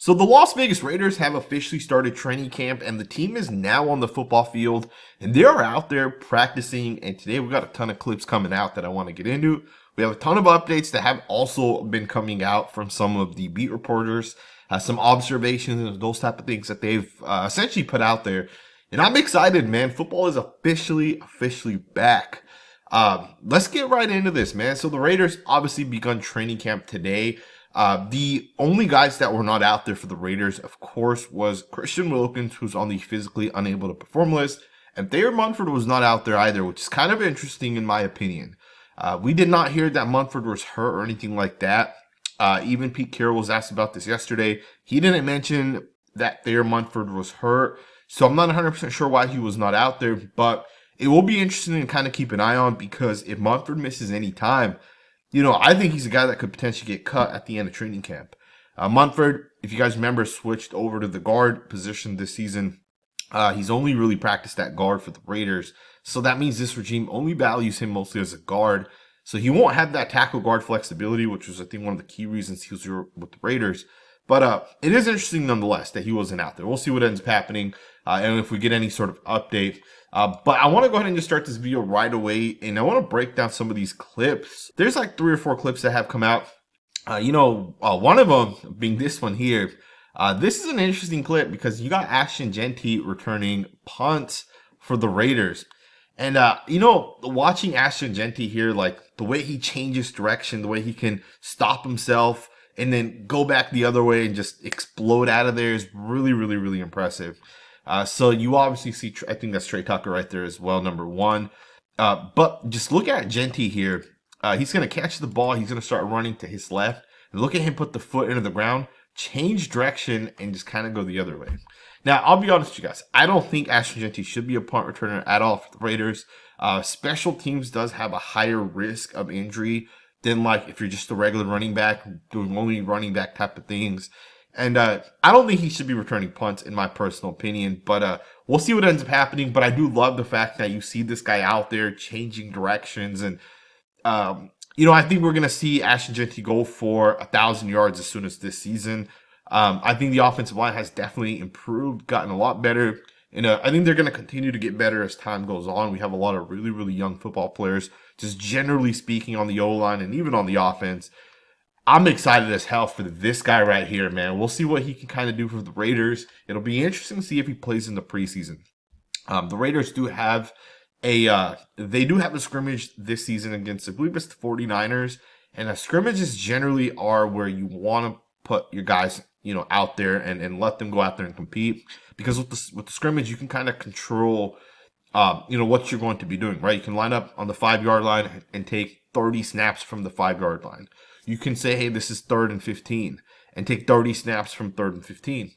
So the Las Vegas Raiders have officially started training camp, and the team is now on the football field, and they're out there practicing. And today we got a ton of clips coming out that I want to get into. We have a ton of updates that have also been coming out from some of the beat reporters, some observations and those type of things that they've essentially put out there. And I'm excited, man. Football is officially back. Let's get right into this, man. So the Raiders obviously begun training camp today. The only guys that were not out there for the Raiders, of course, was Christian Wilkins, who's on the physically unable to perform list, and Thayer Munford was not out there either, which is kind of interesting in my opinion. We did not hear that Munford was hurt or anything like that. Even Pete Carroll was asked about this yesterday. He didn't mention that Thayer Munford was hurt, so I'm not 100% sure why he was not out there, but it will be interesting to kind of keep an eye on, because if Munford misses any time, I think he's a guy that could potentially get cut at the end of training camp. Munford, if you guys remember, switched over to the guard position this season. He's only really practiced that guard for the Raiders. So that means this regime only values him mostly as a guard. So he won't have that tackle guard flexibility, which was, I think, one of the key reasons he was here with the Raiders. But it is interesting nonetheless that he wasn't out there. We'll see what ends up happening and if we get any sort of update. But I want to go ahead and just start this video right away, and I want to break down some of these clips. There's like 3 or 4 clips that have come out. One of them being this one here. This is an interesting clip because you got Ashton Jeanty returning punts for the Raiders. And, watching Ashton Jeanty here, like the way he changes direction, the way he can stop himself and then go back the other way and just explode out of there is really impressive. So you obviously see, I think that's Trey Tucker right there as well, number 1. But just look at Jeanty here. He's going to catch the ball. He's going to start running to his left. And look at him put the foot into the ground, change direction, and just kind of go the other way. Now, I'll be honest with you guys. I don't think Ashton Jeanty should be a punt returner at all for the Raiders. Special teams does have a higher risk of injury than like if you're just a regular running back doing only running back type of things. And I don't think he should be returning punts, in my personal opinion. But we'll see what ends up happening. But I do love the fact that you see this guy out there changing directions. And, I think we're going to see Ashton Jeanty go for 1,000 yards as soon as this season. I think the offensive line has definitely improved, gotten a lot better. And I think they're going to continue to get better as time goes on. We have a lot of really young football players, just generally speaking, on the O-line and even on the offense. I'm excited as hell for this guy right here, man. We'll see what he can kind of do for the Raiders. It'll be interesting to see if he plays in the preseason. The Raiders do have a scrimmage this season against, I believe it's the 49ers. And scrimmages generally are where you want to put your guys, out there and let them go out there and compete. Because with the scrimmage, you can kind of control, what you're going to be doing, right? You can line up on the 5-yard line and take 30 snaps from the 5-yard line. You can say, hey, this is 3rd and 15, and take 30 snaps from 3rd and 15.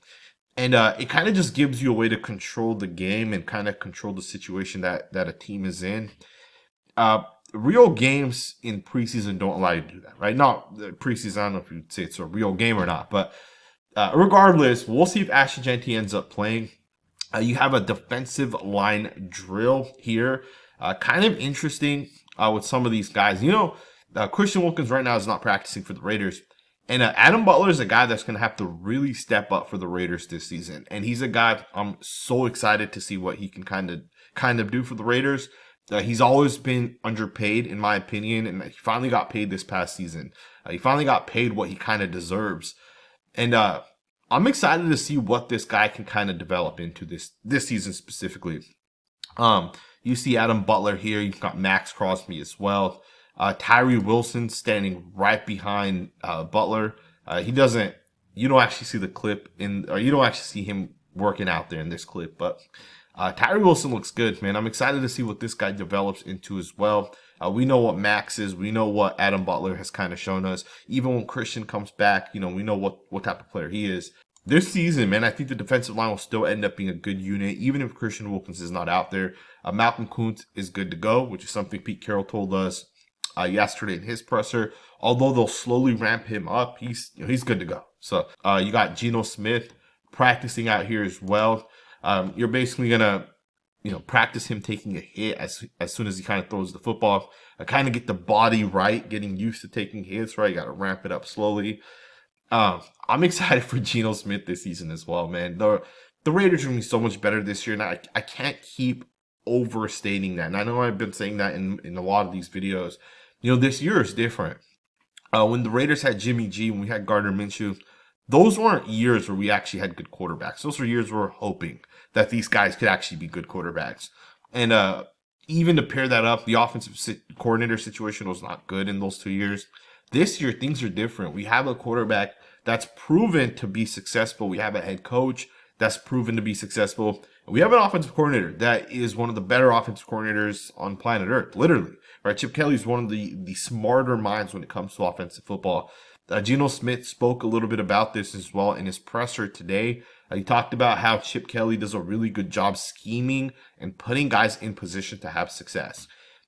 And it kind of just gives you a way to control the game and kind of control the situation that a team is in. Real games in preseason don't allow you to do that, right? Not preseason, I don't know if you'd say it's a real game or not, but regardless, we'll see if Ashton Jeanty ends up playing. You have a defensive line drill here. Kind of interesting with some of these guys. Christian Wilkins right now is not practicing for the Raiders. And Adam Butler is a guy that's going to have to really step up for the Raiders this season. And he's a guy I'm so excited to see what he can kind of do for the Raiders. He's always been underpaid, in my opinion, and he finally got paid this past season. He finally got paid what he kind of deserves. And I'm excited to see what this guy can kind of develop into this season specifically. You see Adam Butler here. You've got Maxx Crosby as well. Tyree Wilson standing right behind Butler. You don't actually see the clip you don't actually see him working out there in this clip, but Tyree Wilson looks good, man. I'm excited to see what this guy develops into as well. We know what Maxx is. We know what Adam Butler has kind of shown us. Even when Christian comes back, we know what type of player he is. This season, man, I think the defensive line will still end up being a good unit, even if Christian Wilkins is not out there. Malcolm Koonce is good to go, which is something Pete Carroll told us yesterday in his presser. Although they'll slowly ramp him up, he's good to go. So you got Geno Smith practicing out here as well. You're basically gonna practice him taking a hit as soon as he kind of throws the football. Kind of get the body right, getting used to taking hits, right? You got to ramp it up slowly. I'm excited for Geno Smith this season as well, man. The Raiders are going to be so much better this year, and I can't keep overstating that. And I know I've been saying that in a lot of these videos. This year is different. When the Raiders had Jimmy G, when we had Gardner Minshew, those weren't years where we actually had good quarterbacks. Those were years where we were hoping that these guys could actually be good quarterbacks. And even to pair that up, the offensive coordinator situation was not good in those 2 years. This year, things are different. We have a quarterback that's proven to be successful. We have a head coach that's proven to be successful. We have an offensive coordinator that is one of the better offensive coordinators on planet Earth, literally. Right? Chip Kelly is one of the smarter minds when it comes to offensive football. Geno Smith spoke a little bit about this as well in his presser today. He talked about how Chip Kelly does a really good job scheming and putting guys in position to have success.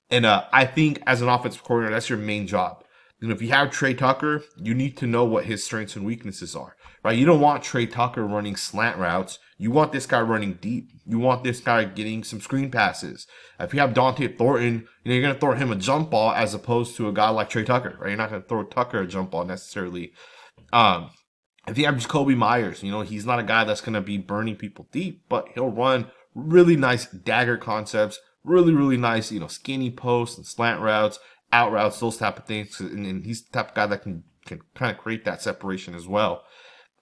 And I think as an offensive coordinator, that's your main job. If you have Trey Tucker, you need to know what his strengths and weaknesses are, right? You don't want Trey Tucker running slant routes. You want this guy running deep. You want this guy getting some screen passes. If you have Dante Thornton, you're going to throw him a jump ball as opposed to a guy like Trey Tucker, right? You're not going to throw Tucker a jump ball necessarily. If you have Jacoby Myers, he's not a guy that's going to be burning people deep, but he'll run really nice dagger concepts, really, really nice, skinny posts and slant routes, out routes, those type of things. And he's the type of guy that can kind of create that separation as well.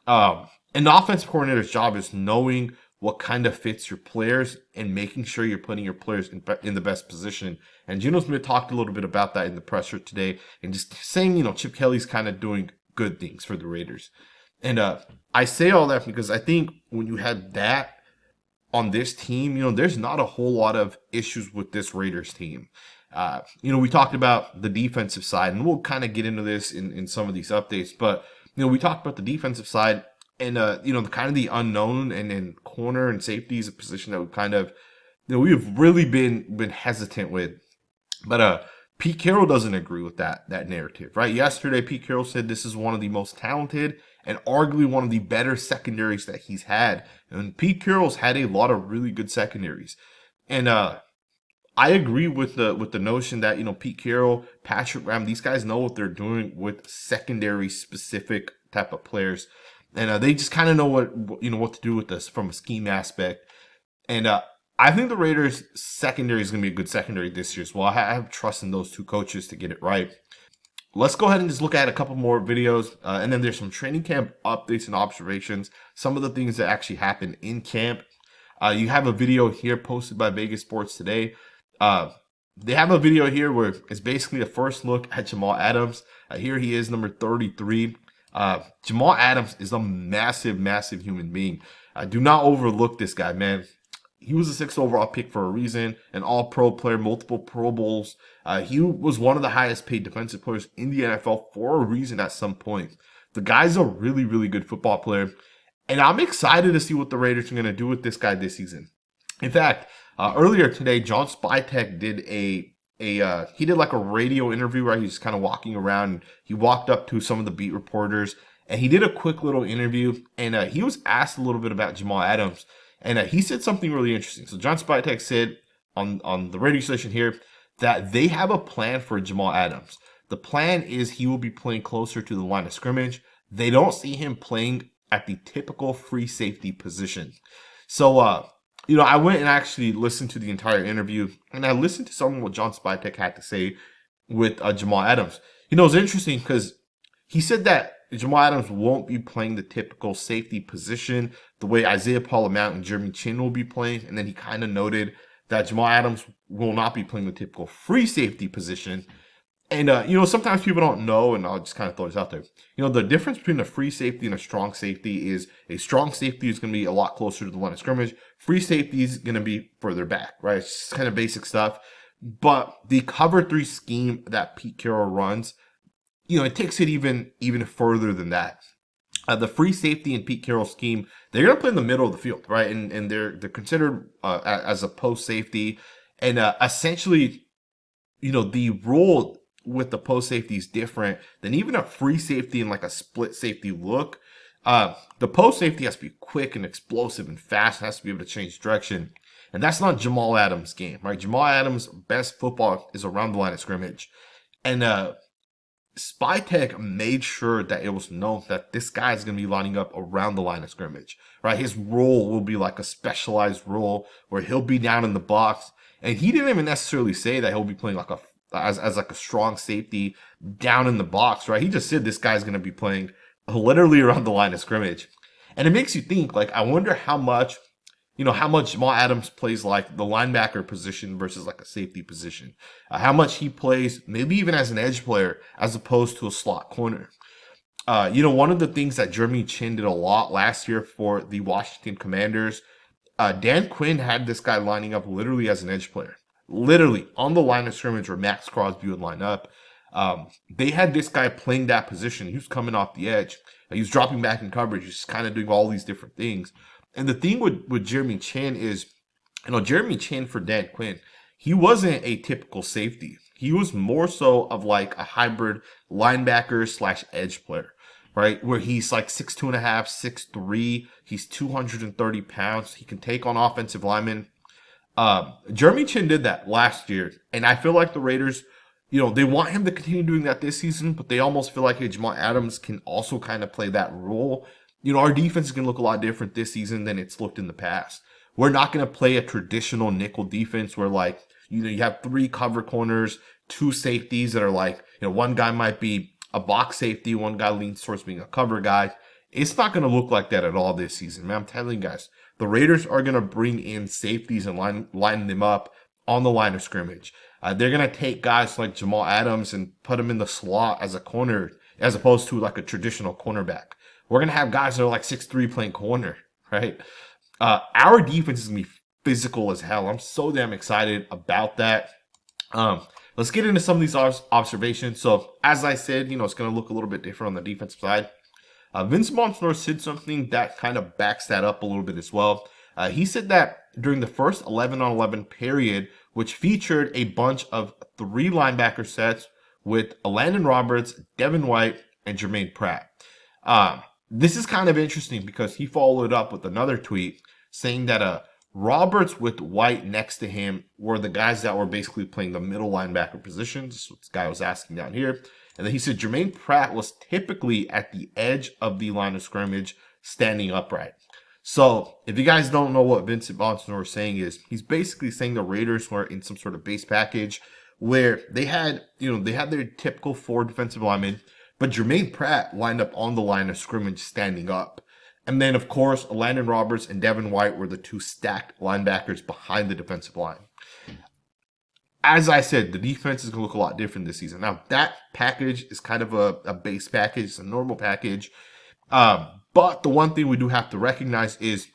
And the offensive coordinator's job is knowing what kind of fits your players and making sure you're putting your players in the best position. And Geno Smith talked a little bit about that in the presser today and just saying, Chip Kelly's kind of doing good things for the Raiders. And I say all that because I think when you have that on this team, there's not a whole lot of issues with this Raiders team. We talked about the defensive side, and we'll kind of get into this in some of these updates. But we talked about the defensive side, and kind of the unknown, and then corner and safety is a position that we kind of, we've really been hesitant with. But Pete Carroll doesn't agree with that narrative, right? Yesterday, Pete Carroll said this is one of the most talented and arguably one of the better secondaries that he's had. And Pete Carroll's had a lot of really good secondaries, and I agree with the notion that Pete Carroll, Patrick Graham, these guys know what they're doing with secondary specific type of players, and they just kind of know what to do with this from a scheme aspect. And I think the Raiders secondary is going to be a good secondary this year as well. I have trust in those two coaches to get it right. Let's go ahead and just look at a couple more videos, and then there's some training camp updates and observations. Some of the things that actually happened in camp. You have a video here posted by Vegas Sports today. They have a video here where it's basically a first look at Jamal Adams. Here he is, number 33. Jamal Adams is a massive, massive human being. Do not overlook this guy, man. He was a 6th overall pick for a reason, an all-pro player, multiple Pro Bowls. He was one of the highest paid defensive players in the NFL for a reason at some point. The guy's a really, really good football player, and I'm excited to see what the Raiders are going to do with this guy this season. In fact, earlier today, John Spytek did he did like a radio interview where he's kind of walking around. He walked up to some of the beat reporters, and he did a quick little interview, and he was asked a little bit about Jamal Adams. And he said something really interesting. So John Spytek said on the radio station here that they have a plan for Jamal Adams. The plan is he will be playing closer to the line of scrimmage. They don't see him playing at the typical free safety position. So, I went and actually listened to the entire interview, and I listened to some of what John Spytek had to say with Jamal Adams. It's interesting because he said that Jamal Adams won't be playing the typical safety position the way Isaiah Paul-Amount and Jeremy Chin will be playing. And then he kind of noted that Jamal Adams will not be playing the typical free safety position. And, sometimes people don't know, and I'll just kind of throw this out there. The difference between a free safety and a strong safety is a strong safety is going to be a lot closer to the line of scrimmage. Free safety is going to be further back, right? It's just kind of basic stuff. But the cover 3 scheme that Pete Carroll runs, it takes it even further than that. The free safety in Pete Carroll's scheme, they're going to play in the middle of the field, right? And they're considered as a post safety. And essentially, the role with the post safety is different than even a free safety in like a split safety look. The post safety has to be quick and explosive and fast. It has to be able to change direction. And that's not Jamal Adams' game, right? Jamal Adams' best football is around the line of scrimmage. And Spytek made sure that it was known that this guy is going to be lining up around the line of scrimmage, right? His role will be like a specialized role where he'll be down in the box. And he didn't even necessarily say that he'll be playing like as like a strong safety down in the box, right? He just said this guy's going to be playing literally around the line of scrimmage. And it makes you think, like, I wonder how much Jamal Adams plays like the linebacker position versus like a safety position. How much he plays, maybe even as an edge player, as opposed to a slot corner. One of the things that Jeremy Chin did a lot last year for the Washington Commanders, Dan Quinn had this guy lining up literally as an edge player. Literally on the line of scrimmage where Maxx Crosby would line up. They had this guy playing that position. He was coming off the edge. He was dropping back in coverage. He's kind of doing all these different things. And the thing with Jeremy Chin is, Jeremy Chin for Dan Quinn, he wasn't a typical safety. He was more so of like a hybrid linebacker / edge player, right? Where he's like 6'2.5", 6'3". He's 230 pounds. He can take on offensive linemen. Jeremy Chin did that last year. And I feel like the Raiders, they want him to continue doing that this season, but they almost feel like Jamal Adams can also kind of play that role. Our defense is going to look a lot different this season than it's looked in the past. We're not going to play a traditional nickel defense where you have 3 cover corners, 2 safeties that are like, one guy might be a box safety, one guy leans towards being a cover guy. It's not going to look like that at all this season, man. I'm telling you guys, the Raiders are going to bring in safeties and line them up on the line of scrimmage. They're going to take guys like Jamal Adams and put them in the slot as a corner, as opposed to like a traditional cornerback. We're going to have guys that are like 6'3" playing corner, right? Our defense is going to be physical as hell. I'm so damn excited about that. Let's get into some of these observations. So, as I said, it's going to look a little bit different on the defensive side. Vince Monsour said something that kind of backs that up a little bit as well. He said that during the first 11-on-11 period, which featured a bunch of 3 linebacker sets with Landon Roberts, Devin White, and Jermaine Pratt. This is kind of interesting because he followed up with another tweet saying that Roberts with White next to him were the guys that were basically playing the middle linebacker positions. This is what this guy was asking down here. And then he said Jermaine Pratt was typically at the edge of the line of scrimmage standing upright. So if you guys don't know what Vincent Monsour is saying, is he's basically saying the Raiders were in some sort of base package where they had their typical 4 defensive linemen, but Jermaine Pratt lined up on the line of scrimmage standing up. And then, of course, Landon Roberts and Devin White were the 2 stacked linebackers behind the defensive line. As I said, the defense is going to look a lot different this season. Now, that package is kind of a base package. It's a normal package. But the one thing we do have to recognize is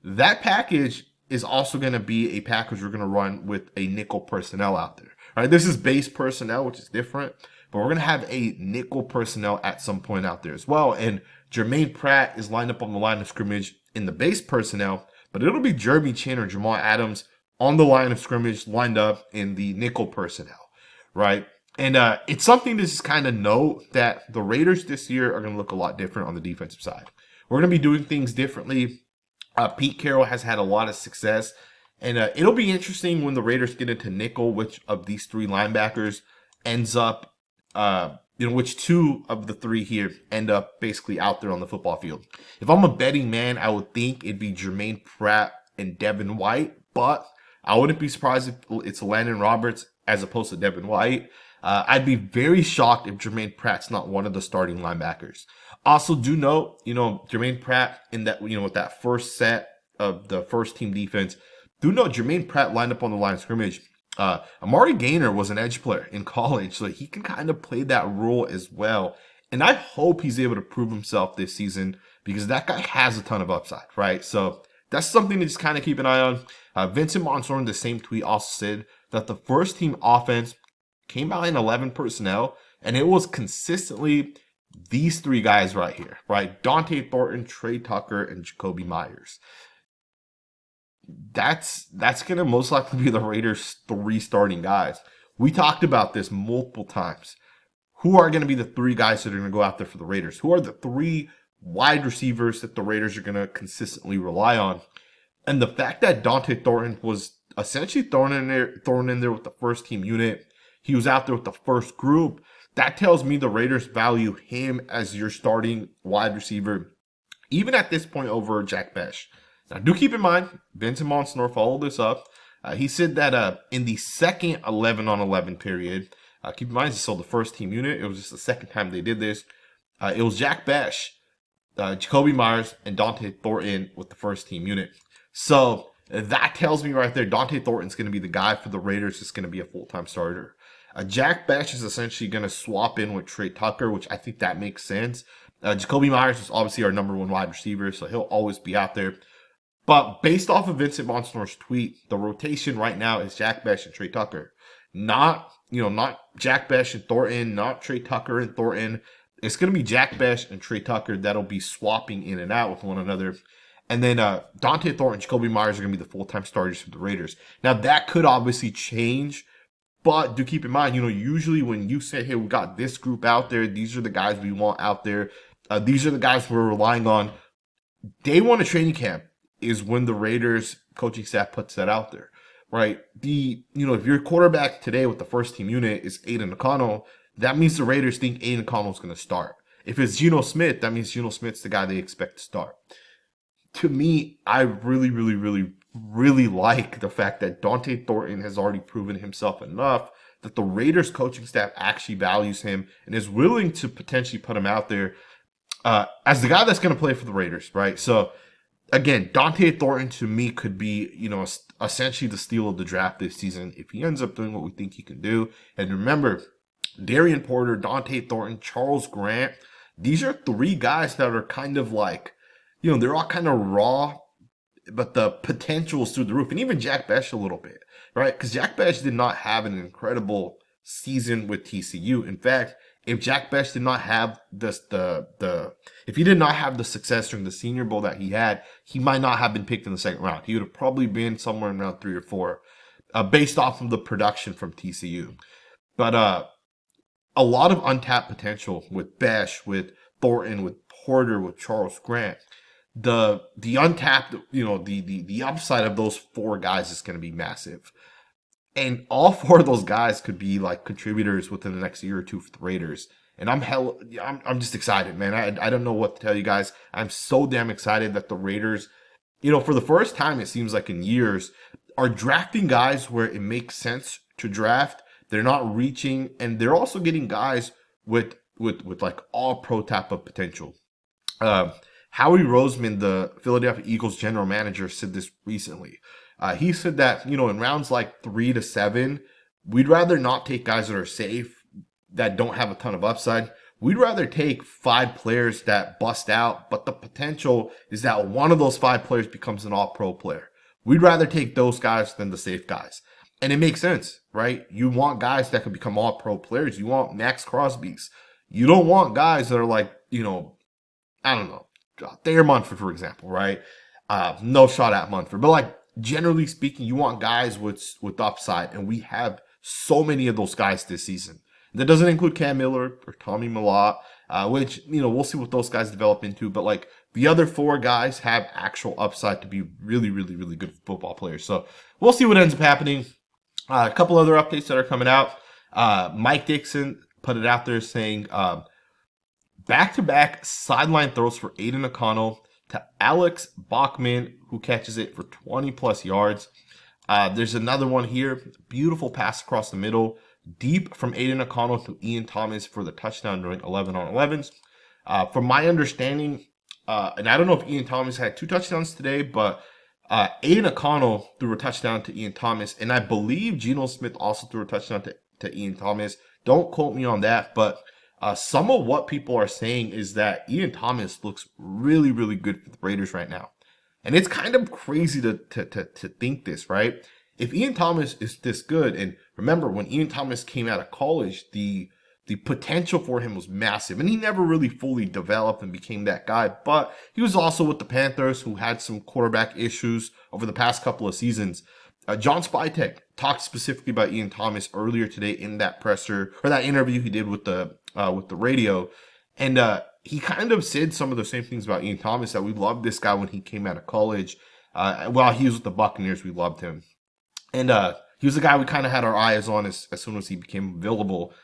that package is also going to be a package we're going to run with a nickel personnel out there. Right? This is base personnel, which is different. But we're going to have a nickel personnel at some point out there as well. And Jermaine Pratt is lined up on the line of scrimmage in the base personnel. But it'll be Jeremy Chin or Jamal Adams on the line of scrimmage lined up in the nickel personnel. Right? And it's something to just kind of note that the Raiders this year are going to look a lot different on the defensive side. We're going to be doing things differently. Pete Carroll has had a lot of success. And it'll be interesting when the Raiders get into nickel, which of these 3 linebackers ends up which 2 of the 3 here end up basically out there on the football field. If I'm a betting man, I would think it'd be Jermaine Pratt and Devin White, but I wouldn't be surprised if it's Landon Roberts as opposed to Devin White. I'd be very shocked if Jermaine Pratt's not one of the starting linebackers. Also, do note, Jermaine Pratt in that, with that first set of the first team defense, do note Jermaine Pratt lined up on the line of scrimmage. Amari Gaynor was an edge player in college, so he can kind of play that role as well. And I hope he's able to prove himself this season because that guy has a ton of upside, right? So that's something to just kind of keep an eye on. Vincent Monsour in the same tweet also said that the first team offense came out in 11 personnel, and it was consistently these 3 guys right here, right? Dante Thornton, Trey Tucker, and Jacoby Myers. That's going to most likely be the Raiders' 3 starting guys. We talked about this multiple times. Who are going to be the 3 guys that are going to go out there for the Raiders? Who are the 3 wide receivers that the Raiders are going to consistently rely on? And the fact that Dante Thornton was essentially thrown in there with the first team unit, he was out there with the first group. that tells me the Raiders value him as your starting wide receiver, even at this point over Jack Bech. Now, do keep in mind, Vincent Monsnor followed this up. He said that in the second 11-on-11 period, keep in mind, this is still the first team unit. It was just the second time they did this. It was Jack Bech, Jakobi Meyers, and Dante Thornton with the first team unit. So that tells me right there, Dante Thornton's going to be the guy for the Raiders. It's going to be a full-time starter. Jack Bech is essentially going to swap in with Trey Tucker, which I think that makes sense. Jakobi Meyers is obviously our number one wide receiver, so he'll always be out there. But based off of Vincent Monsnor's tweet, the rotation right now is Jack Bech and Trey Tucker. Not Jack Bech and Thornton, not Trey Tucker and Thornton. It's going to be Jack Bech and Trey Tucker that'll be swapping in and out with one another. And then Dante Thornton and Jakobi Meyers are going to be the full-time starters for the Raiders. Now, that could obviously change, but do keep in mind, usually when you say, hey, we got this group out there, these are the guys we want out there, these are the guys we're relying on. Day one of training camp is when the Raiders coaching staff puts that out there, right? If your quarterback today with the first team unit is Aidan O'Connell, that means the Raiders think Aidan O'Connell is going to start. If it's Geno Smith, that means Geno Smith's the guy they expect to start. To me, I really, really, really, really like the fact that Dante Thornton has already proven himself enough that the Raiders coaching staff actually values him and is willing to potentially put him out there as the guy that's going to play for the Raiders, right? So, again, Dante Thornton to me could be, essentially the steal of the draft this season if he ends up doing what we think he can do. And remember, Darian Porter, Dante Thornton, Charles Grant, these are three guys that are kind of like, they're all kind of raw, but the potential is through the roof. And even Jack Bech a little bit, right? Because Jack Bech did not have an incredible season with TCU. In fact, if Jack Bech did not have if he did not have the success during the Senior Bowl that he had, he might not have been picked in the second round. He would have probably been somewhere in round 3 or 4, based off of the production from TCU. But a lot of untapped potential with Bech, with Thornton, with Porter, with Charles Grant. The untapped, the upside of those 4 guys is going to be massive. And all 4 of those guys could be like contributors within the next year or 2 for the Raiders. And I'm just excited, man. I don't know what to tell you guys. I'm so damn excited that the Raiders, for the first time, it seems like in years, are drafting guys where it makes sense to draft. They're not reaching, and they're also getting guys with like all pro type of potential. Howie Roseman, the Philadelphia Eagles general manager, said this recently. He said that, in rounds like 3 to 7, we'd rather not take guys that are safe, that don't have a ton of upside. We'd rather take 5 players that bust out, but the potential is that one of those 5 players becomes an all-pro player. We'd rather take those guys than the safe guys. And it makes sense, right? You want guys that can become all-pro players. You want maxx Crosbys. You don't want guys that are like, I don't know, Thayer Munford, for example, right? No shot at Munford. But like, generally speaking, you want guys with upside, and we have so many of those guys this season. That doesn't include Cam Miller or Tommy Millott, which, we'll see what those guys develop into. But like, the other 4 guys have actual upside to be really, really, really good football players. So we'll see what ends up happening. A couple other updates that are coming out. Mike Dixon put it out there saying back-to-back sideline throws for Aidan O'Connell to Alex Bachman, who catches it for 20-plus yards. There's another one here. Beautiful pass across the middle. Deep from Aidan O'Connell to Ian Thomas for the touchdown during 11-on-11s. From my understanding, and I don't know if Ian Thomas had 2 touchdowns today, but Aidan O'Connell threw a touchdown to Ian Thomas, and I believe Geno Smith also threw a touchdown to Ian Thomas. Don't quote me on that, but some of what people are saying is that Ian Thomas looks really, really good for the Raiders right now. And it's kind of crazy to think this, right? If Ian Thomas is this good, and remember, when Ian Thomas came out of college, the potential for him was massive, and he never really fully developed and became that guy. But he was also with the Panthers, who had some quarterback issues over the past couple of seasons. John Spytek talked specifically about Ian Thomas earlier today in that presser, or that interview he did with the radio, and he kind of said some of the same things about Ian Thomas, that we loved this guy when he came out of college. While he was with the Buccaneers, we loved him, and he was the guy we kind of had our eyes on as soon as he became available.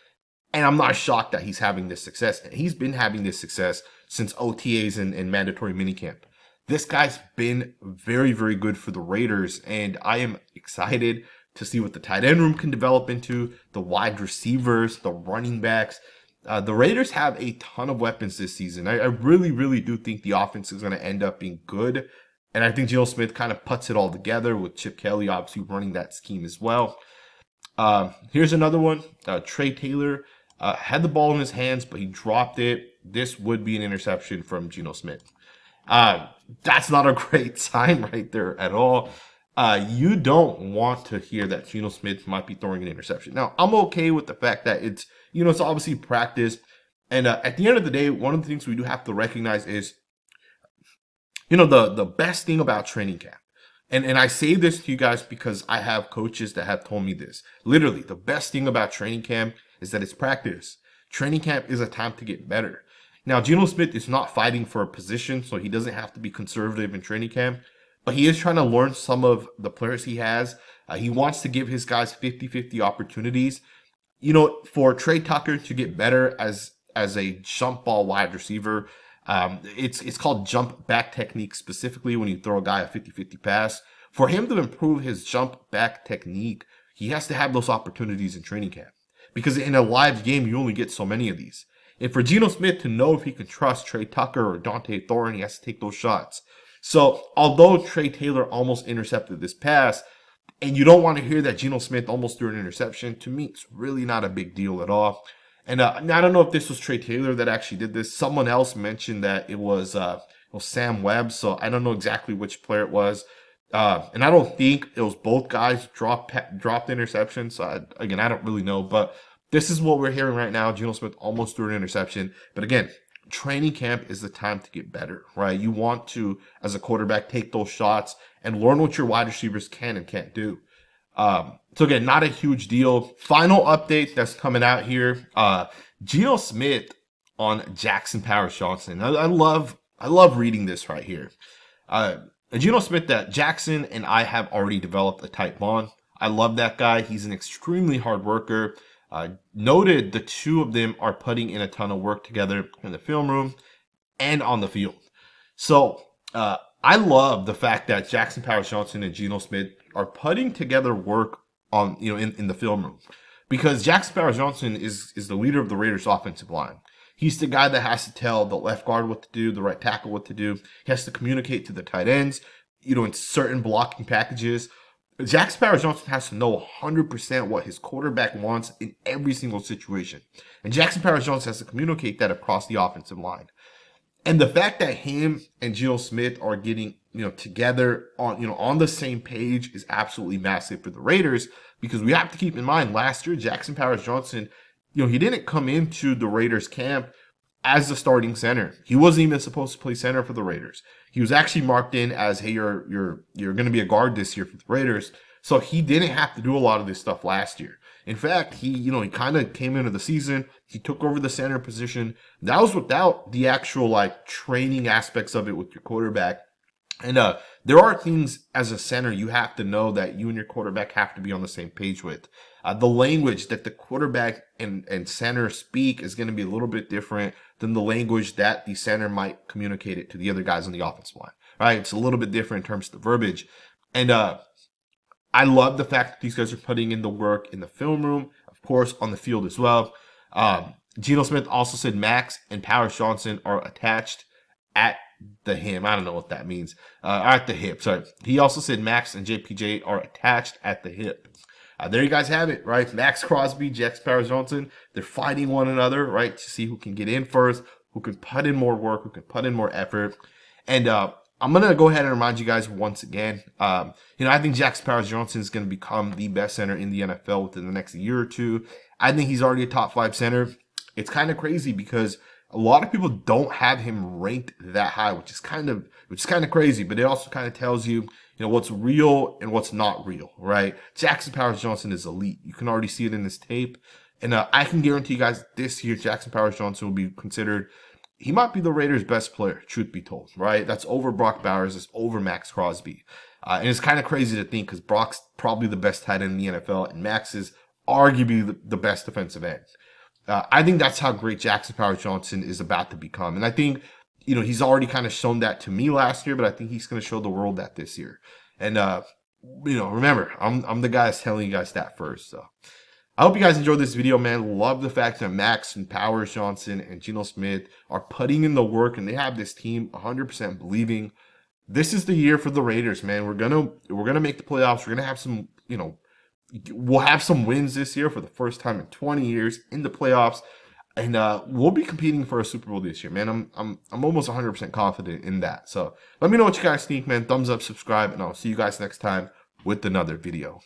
And I'm not shocked that he's having this success. He's been having this success since OTAs and mandatory minicamp. This guy's been very, very good for the Raiders, and I am excited to see what the tight end room can develop into, the wide receivers, the running backs. The Raiders have a ton of weapons this season. I really, really do think the offense is going to end up being good. And I think Geno Smith kind of puts it all together with Chip Kelly obviously running that scheme as well. Here's another one. Trey Taylor had the ball in his hands, but he dropped it. This would be an interception from Geno Smith. That's not a great sign right there at all. You don't want to hear that Geno Smith might be throwing an interception. Now, I'm okay with the fact that it's obviously practice. And at the end of the day, one of the things we do have to recognize is, the best thing about training camp. And I say this to you guys because I have coaches that have told me this. Literally, the best thing about training camp is that it's practice. Training camp is a time to get better. Now, Geno Smith is not fighting for a position, so he doesn't have to be conservative in training camp. But he is trying to learn some of the players he has. He wants to give his guys 50-50 opportunities. For Trey Tucker to get better as a jump ball wide receiver, it's called jump back technique specifically when you throw a guy a 50-50 pass. For him to improve his jump back technique, he has to have those opportunities in training camp. Because in a live game, you only get so many of these. And for Geno Smith to know if he can trust Trey Tucker or Dante Thorne, he has to take those shots. So, although Trey Taylor almost intercepted this pass, and you don't want to hear that Geno Smith almost threw an interception, to me, it's really not a big deal at all. And I don't know if this was Trey Taylor that actually did this. Someone else mentioned that it was Sam Webb, so I don't know exactly which player it was. And I don't think it was both guys dropped interceptions. So I don't really know. But this is what we're hearing right now. Geno Smith almost threw an interception. But again, training camp is the time to get better, right? You want to, as a quarterback, take those shots and learn what your wide receivers can and can't do. So again, not a huge deal. Final update that's coming out here. Geno Smith on Jackson Powers-Johnson. I love reading this right here. Geno Smith, that Jackson and I have already developed a tight bond. I love that guy. He's an extremely hard worker. Noted the two of them are putting in a ton of work together in the film room and on the field. So I love the fact that Jackson Powers-Johnson and Geno Smith are putting together work on in the film room, because Jackson Powers-Johnson is the leader of the Raiders offensive line. He's the guy that has to tell the left guard what to do, the right tackle what to do. He has to communicate to the tight ends, in certain blocking packages. Jackson Powers-Johnson has to know 100% what his quarterback wants in every single situation. And Jackson Powers-Johnson has to communicate that across the offensive line. And the fact that him and Geno Smith are getting, together on the same page is absolutely massive for the Raiders, because we have to keep in mind last year, Jackson Powers-Johnson, he didn't come into the Raiders camp as the starting center. He wasn't even supposed to play center for the Raiders. He was actually marked in as, hey, you're going to be a guard this year for the Raiders. So he didn't have to do a lot of this stuff last year. In fact, he kind of came into the season. He took over the center position. That was without the actual training aspects of it with your quarterback. And there are things as a center you have to know that you and your quarterback have to be on the same page with. The language that the quarterback and center speak is going to be a little bit different than the language that the center might communicate it to the other guys on the offensive line. Right? It's a little bit different in terms of the verbiage. And I love the fact that these guys are putting in the work in the film room, of course, on the field as well. Geno Smith also said maxx and Powers-Johnson are attached at the hip. I don't know what that means. At the hip, sorry. He also said maxx and JPJ are attached at the hip. There you guys have it, right? Maxx Crosby, Jackson Powers-Johnson, they're fighting one another, right? To see who can get in first, who can put in more work, who can put in more effort. And I'm going to go ahead and remind you guys once again, I think Jackson Powers-Johnson is going to become the best center in the NFL within the next year or two. I think he's already a top 5 center. It's kind of crazy because a lot of people don't have him ranked that high, which is kind of crazy, but it also kind of tells you, what's real and what's not real, right? Jackson Powers-Johnson is elite. You can already see it in this tape. And I can guarantee you guys this year, Jackson Powers-Johnson will be considered, he might be the Raiders' best player, truth be told, right? That's over Brock Bowers, that's over Maxx Crosby. And it's kind of crazy to think because Brock's probably the best tight end in the NFL and Maxx is arguably the best defensive end. I think that's how great Jackson Powers-Johnson is about to become. And I think, he's already kind of shown that to me last year, but I think he's going to show the world that this year. And, remember, I'm the guy that's telling you guys that first. So I hope you guys enjoyed this video, man. Love the fact that Maxx and Powers-Johnson and Geno Smith are putting in the work, and they have this team 100% believing this is the year for the Raiders, man. We're gonna make the playoffs. We're gonna have some, we'll have some wins this year for the first time in 20 years in the playoffs, and we'll be competing for a Super Bowl this year, man. I'm almost 100% confident in that. So let me know what you guys think, man. Thumbs up, subscribe, and I'll see you guys next time with another video.